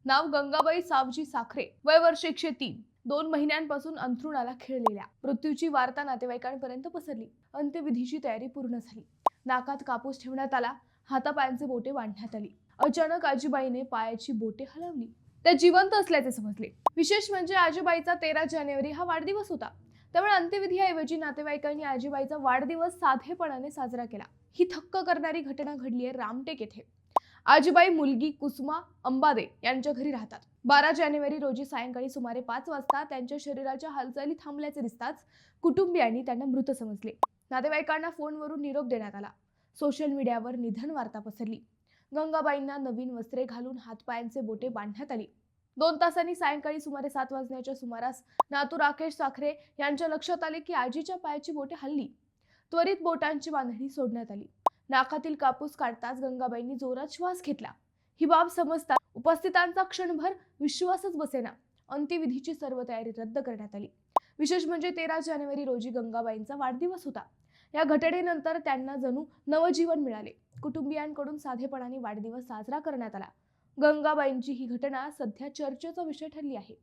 नाव गंगाबाई सावजी साखरे, वय वर्ष 103, 2 महिन्यांपासून अंथरुणाला खिळलेल्या. मृत्यूची वार्ता नातेवाईकांपर्यंत पसरली. अंत्यविधीची तयारी पूर्ण झाली. नाकात कापूस ठेवण्यात आला, हातापायांचे बोटे बांधण्यात आली. अचानक आजीबाईने पायाची बोटे हलवली. त्या जिवंत असल्याचे समजले. विशेष म्हणजे आजीबाईचा 13 जानेवारी हा वाढदिवस होता. त्यामुळे अंत्यविधीऐवजी नातेवाईकांनी आजीबाईचा वाढदिवस साधेपणाने साजरा केला. ही थक्क करणारी घटना घडली आहे रामटेक येथे. आजीबाई मुलगी कुसुमा अंबादे यांच्या घरी राहतात. 12 जानेवारी रोजी सायंकाळी सुमारे 5 वाजता त्यांच्या शरीराच्या हालचाली थांबल्याचे दिसताच कुटुंबियांनी त्यांना मृत समजले. नातेवाईकांना फोनवरून निरोप देण्यात आला. सोशल मीडियावर निधन वार्ता पसरली. गंगाबाईंना नवीन वस्त्रे घालून हातपायांचे बोटे बांधण्यात आली. 2 तासांनी सायंकाळी सुमारे 7 वाजण्याच्या सुमारास नातू राकेश साखरे यांच्या लक्षात आले की आजीच्या पायाची बोटे हलली. त्वरित बोटांची बांधणी सोडण्यात आली. नाकातील कापूस काढताच गंगाबाईंनी जोरात श्वास घेतला. ही बाब समजता उपस्थितांचा क्षणभर विश्वासच बसेना. अंत्यविधीची सर्व तयारी रद्द करण्यात आली. विशेष म्हणजे 13 जानेवारी रोजी गंगाबाईंचा वाढदिवस होता. या घटनेनंतर त्यांना जणू नवजीवन मिळाले. कुटुंबियांकडून साधेपणाने वाढदिवस साजरा करण्यात आला. गंगाबाईंची ही घटना सध्या चर्चेचा विषय ठरली आहे.